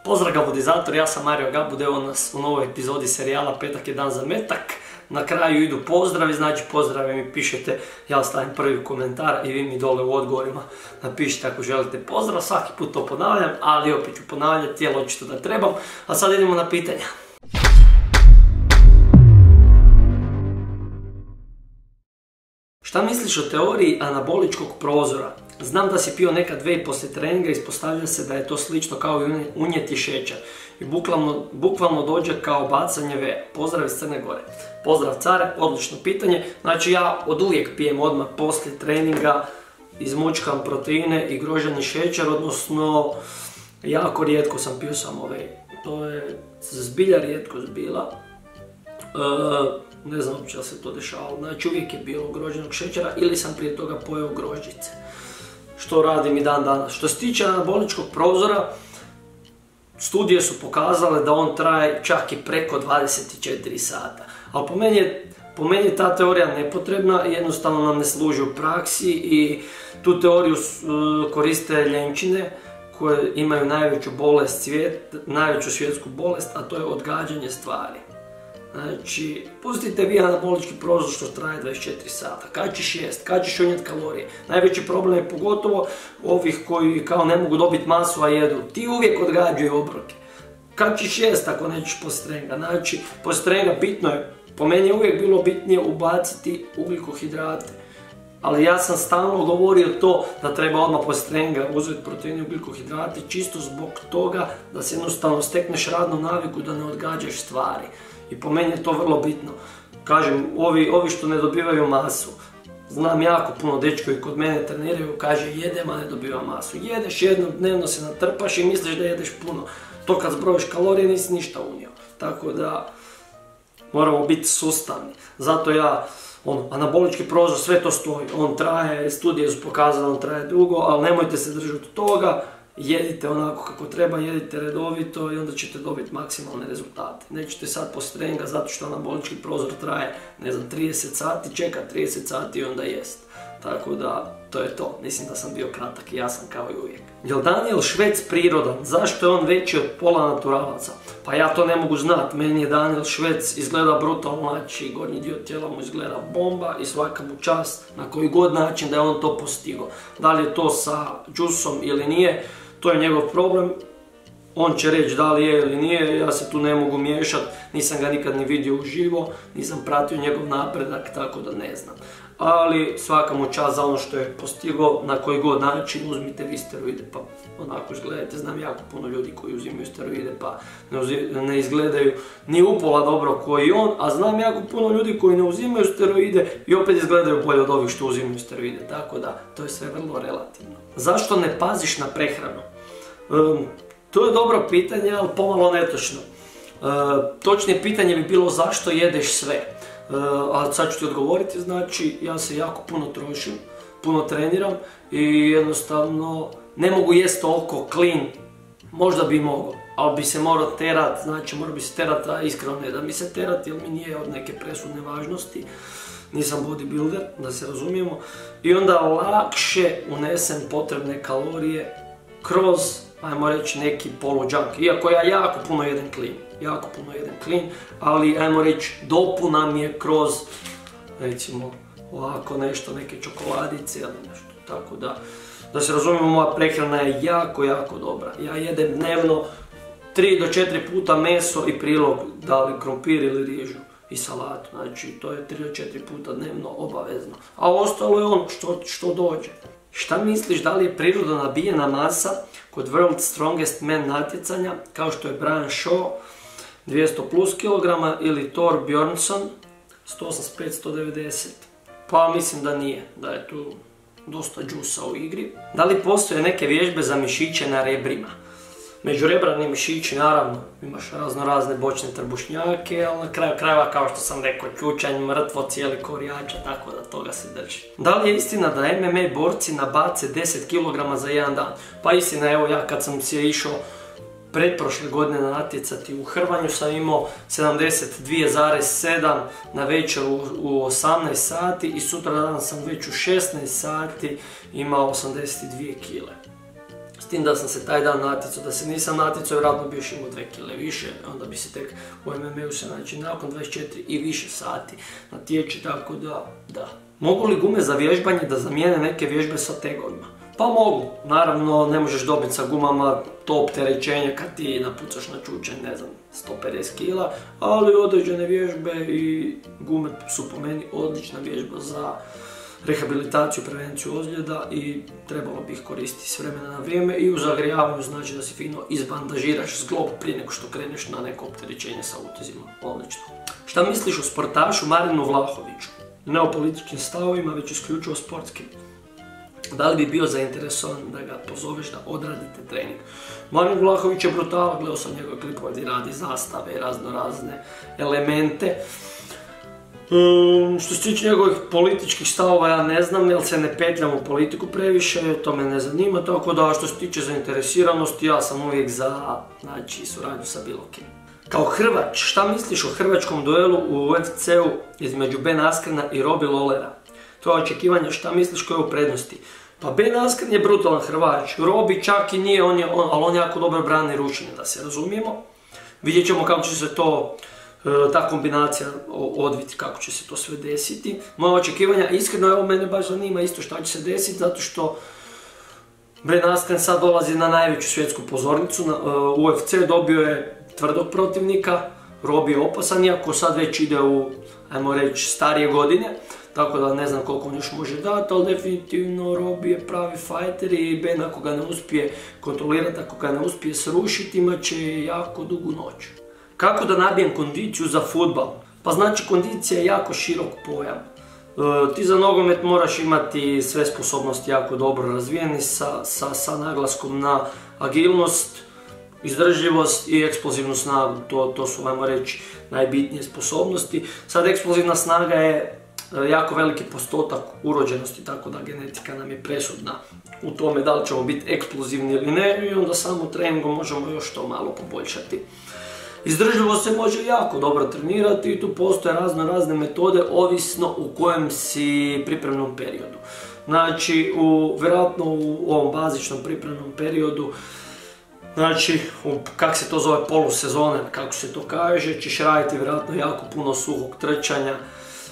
Pozdrav gabudizator, ja sam Mario Gabud, evo nas u novoj epizodi serijala Petak je dan za metak. Na kraju idu pozdravi, znači pozdrave mi pišete, ja stavim prvi komentar i vi mi dole u odgovorima napišite ako želite pozdrav. Svaki put to ponavljam, ali opet ću ponavljati, jer očito da trebam. A sad idemo na pitanja. Šta misliš o teoriji anaboličkog prozora? Znam da si pio nekad whey poslije treninga, ispostavlja se da je to slično kao i unijeti šećer. I bukvalno dođe kao bacanje whey. Pozdrav iz Crne Gore. Pozdrav care, odlično pitanje. Znači ja od uvijek pijem odmah poslije treninga, izmučkam proteine i groženi šećer, odnosno jako rijetko sam pio samo whey. To je zbilja rijetko zbila. Ne znam uopće da se to dešavalo, znači uvijek je bilo grožđenog šećera ili sam prije toga pojeo grožđice. Što radim i dan danas. Što se tiče anaboličkog prozora, studije su pokazale da on traje čak i preko 24 sata. Ali po meni je ta teorija nepotrebna i jednostavno nam ne služi u praksi i tu teoriju koriste ljenčine koje imaju najveću svjetsku bolest, a to je odgađanje stvari. Znači, pustite vi anabolički prozor što traje 24 sata, kad ćeš jest, kad ćeš unijeti kalorije. Najveći problem je pogotovo ovih koji kao ne mogu dobiti masu, a jedu. Ti uvijek odgađaju obroke. Kad ćeš jest ako nećeš poslije treninga. Znači, poslije treninga bitno je, po meni je uvijek bilo bitnije ubaciti ugljikohidrate. Ali ja sam stalno govorio to da treba odmah poslije treninga uzeti proteine i ugljikohidrate čisto zbog toga da se jednostavno stekneš radnu naviku da ne odgađaš stvari. I po meni je to vrlo bitno. Kažem, ovi što ne dobivaju masu, znam jako puno dečki koji kod mene treniraju, kaže jedem a ne dobivam masu. Jedeš jednom dnevno se natrpaš i misliš da jedeš puno. To kad zbrojiš kalorije nisi ništa unio. Tako da moramo biti sustavni. Zato ja, anabolički prozor, sve to stoji. On traje, studije su pokazale da on traje dugo, ali nemojte se držati toga. Jedite onako kako treba, jedite redovito i onda ćete dobiti maksimalne rezultate. Nećete sad poslije treninga zato što anabolički prozor traje, ne znam, 30 sati, čeka 30 sati i onda jest. Tako da, to je to. Mislim da sam bio kratak i jasan kao i uvijek. Jel Daniel Švec prirodan? Zašto je on veći od pola naturalaca? Pa ja to ne mogu znat. Meni je Daniel Švec izgleda brutalno, znači gornji dio tijela mu izgleda bomba i svaka mu čast na koji god način da je on to postigao. Da li je to sa džusom ili nije, to je njegov problem, on će reći da li je ili nije, ja se tu ne mogu miješati, nisam ga nikad ni vidio uživo, nisam pratio njegov napredak, tako da ne znam. Ali svaka mu čast za ono što je postigao, na koji god način, uzmite vi steroide pa onako izgledajte. Znam jako puno ljudi koji uzimaju steroide pa ne izgledaju ni upola dobro koji on, a znam jako puno ljudi koji ne uzimaju steroide i opet izgledaju bolje od ovih što uzimaju steroide, tako da to je sve vrlo relativno. Zašto ne paziš na prehranu? To je dobro pitanje, ali pomalo netočno. Točnije pitanje bi bilo zašto jedeš sve. A sad ću ti odgovoriti, znači ja se jako puno trošim, puno treniram i jednostavno ne mogu jest toliko clean, možda bi mogao, ali bi se morao terat, znači morao bi se terat, a iskreno ne da mi se terat jer mi nije od neke presudne važnosti, nisam bodybuilder, da se razumijemo, i onda lakše unesem potrebne kalorije kroz, ajmo reći, neki polu-junk, iako ja jako puno jedem clean, ali ajmo reći dopuna mi je kroz, recimo, ovako nešto, neke čokoladice ili nešto, tako da se razumijemo, moja prehrana je jako, jako dobra. Ja jedem dnevno 3 do 4 puta meso i prilog, da li krompir ili rižu i salatu, znači to je 3 do 4 puta dnevno obavezno, a ostalo je ono što dođe. Šta misliš, da li je prirodno nabijena masa kod World Strongest Man natjecanja, kao što je Brian Shaw, 200 plus kg, ili Thor Bjornsson, 185-190? Pa mislim da nije, da je tu dosta džusa u igri. Da li postoje neke vježbe za mišiće na rebrima? Međurebrani mišići, naravno, imaš razne bočne trbušnjake, ali na kraju krajeva, kao što sam rekao, ključanj, mrtvo, cijeli korijača, tako da toga se drži. Da li je istina da MMA borci nabace 10 kg za jedan dan? Pa istina, evo ja kad sam se išao pretprošle godine natjecati u hrvanju sam imao 72,7 na večer u 18 sati i sutra dan sam već u 16 sati imao 82 kg. tim da sam se taj dan natjecao, da se nisam natjecao, vjerojatno bi još imao 2 kile više, onda bi se tek u MMA-u se nakon 24 i više sati natječi, tako da. Mogu li gume za vježbanje da zamijene neke vježbe sa tegovima? Pa mogu, naravno ne možeš dobiti sa gumama to opterećenje kad ti napucaš na čučanj, ne znam, 150 kila, ali određene vježbe i gume su po meni odlična vježba za rehabilitaciju, prevenciju ozljeda i trebalo bi ih koristiti s vremena na vrijeme i u zagrijavanju znači da si fino izbandažiraš zglob prije nego što kreneš na neko opterećenje sa utezima. Odlično. Šta misliš o sportašu Marinu Vlahoviću? Ne o političkim stavovima, već isključivo sportskim. Da li bi bio zainteresovan da ga pozoveš da odradite trening? Marin Vlahović je brutalan, gledao sam njegove klipove gdje radi zastave i razne elemente. Što se tiče njegovih političkih stavova ja ne znam, jer se ne petljam u politiku previše, to me ne zanima, tako da što se tiče zainteresiranosti ja sam uvijek za suradnju sa bilo kim. Kao Hrvač, šta misliš o hrvačkom duelu u UFC-u između Ben Askrena i Robbie Lawlera? Tvoje očekivanje, šta misliš koje je u prednosti? Pa Ben Askren je brutalan Hrvač, Robbie čak i nije, ali on jako dobro brani ručenje, da se razumijemo. Vidjet ćemo kako će se to, ta kombinacija odviti, kako će se to sve desiti. Moje očekivanja, iskreno, evo mene baš zanima isto šta će se desiti, zato što Ben Askren sad dolazi na najveću svjetsku pozornicu, UFC dobio je tvrdog protivnika, Robbie je opasan, iako sad već ide u, ajmo reći, starije godine, tako da ne znam koliko on još može dati, ali definitivno Robbie je pravi fighter i Ben ako ga ne uspije kontrolirati, ako ga ne uspije srušiti, imat će jako dugu noć. Kako da nabijem kondiciju za fudbal? Pa znači kondicija je jako širok pojam. Ti za nogomet moraš imati sve sposobnosti jako dobro razvijeni sa naglaskom na agilnost, izdržljivost i eksplozivnu snagu. To su, ajmo reći, najbitnije sposobnosti. Sad eksplozivna snaga je jako veliki postotak urođenosti, tako da genetika nam je presudna u tome da li ćemo biti eksplozivni ili ne i onda samo treningom možemo još to malo poboljšati. Izdržljivost se može jako dobro trenirati i tu postoje razne metode ovisno u kojem si pripremnom periodu. Znači, vjerojatno u ovom bazičnom pripremnom periodu, znači, kak se to zove, polusezone, kako se to kaže, ćeš raditi vjerojatno jako puno suhog trčanja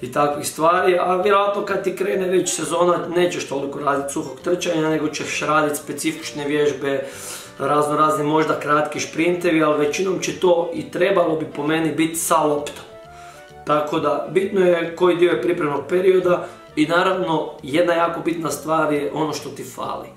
i takvih stvari, a vjerojatno kad ti krene već sezona nećeš toliko raditi suhog trčanja, nego ćeš raditi specifične vježbe, razni možda kratki šprintevi, ali većinom će to i trebalo bi po meni biti sa loptom. Tako da, bitno je koji dio je pripremnog perioda i naravno jedna jako bitna stvar je ono što ti fali.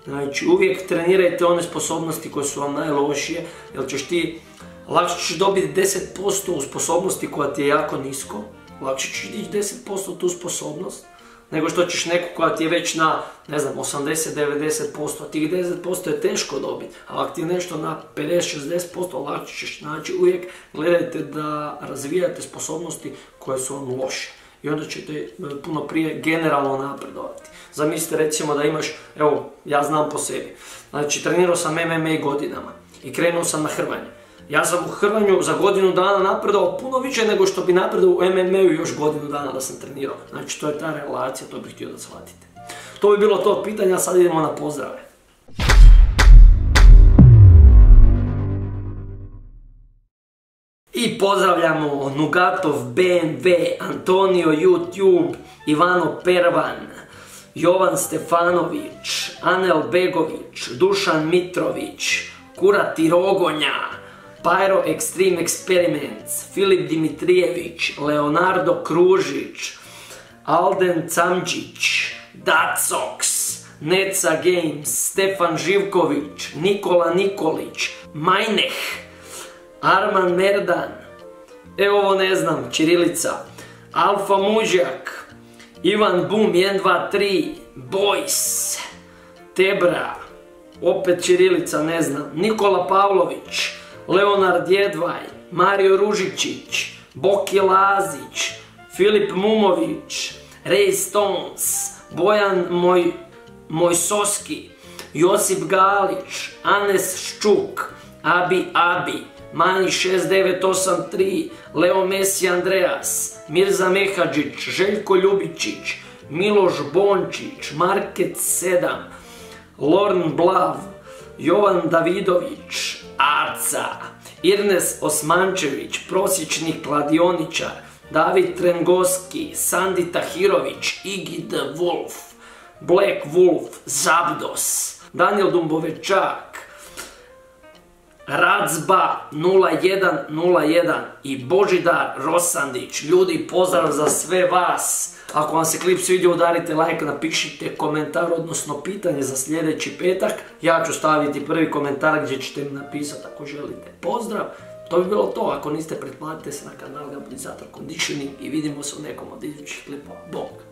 Znači, uvijek trenirajte one sposobnosti koje su vam najlošije, jer ćeš ti, lakše ćeš dobiti 10% u sposobnosti koja ti je jako nisko, lakše ćeš dići 10% tu sposobnost, nego što ćeš neku koja ti je već na, ne znam, 80-90%, tih 10% je teško dobiti, ali ako ti je nešto na 50-60%, lakše ćeš. Znači, uvijek gledajte da razvijate sposobnosti koje su vam loše i onda ćete puno prije generalno napredovati. Zamislite recimo da imaš, evo, ja znam po sebi, znači trenirao sam MMA godinama i krenuo sam na hrvanje. Ja sam u hrvanju za godinu dana napredovao puno više nego što bi napredovao u MMA-u još godinu dana da sam trenirao. Znači, to je ta relacija, to bih htio da shvatite. To bi bilo to pitanje, a sad idemo na pozdrave. I pozdravljamo Nugatov, BMW, Antonio YouTube, Ivano Pervan, Jovan Stefanović, Anel Begović, Dušan Mitrović, Kurati Rogonja, Pyro Extreme Experiments, Filip Dimitrijević, Leonardo Kružić, Alden Camđić, Dacox, Neca Games, Stefan Živković, Nikola Nikolić, Majneh, Arman Merdan, evo ovo ne znam, Čirilica, Alfa Mužjak, Ivan Bum 123, Boys, Tebra, opet Čirilica, ne znam, Nikola Pavlović, Leonard Jedvaj, Mario Ružičić, Boki Lazić, Filip Mumović, Ray Stones, Bojan Mojsoski, Josip Galić, Anes Ščuk, Abi, Mani 6983, Leo Messi Andreas, Mirza Mehadžić, Željko Ljubičić, Miloš Bončić, Market 7, Lorn Blav, Jovan Davidović, Aca, Irnes Osmančević, prosječni kladioničar, David Trengoski, Sandi Tahirović, Iggy the Wolf, Black Wolf, Zabdos, Daniel Dumbovečak, Radzba 0101 i Božidar Rosandić. Ljudi, pozdrav za sve vas. Ako vam se klip svidio, udarite like, napišite komentar, odnosno pitanje za sljedeći petak. Ja ću staviti prvi komentar gdje ćete mi napisati ako želite pozdrav. To bi bilo to. Ako niste, pretplatite se na kanal Gaburizator Conditioning i vidimo se u nekom od idućih klipova. Bog!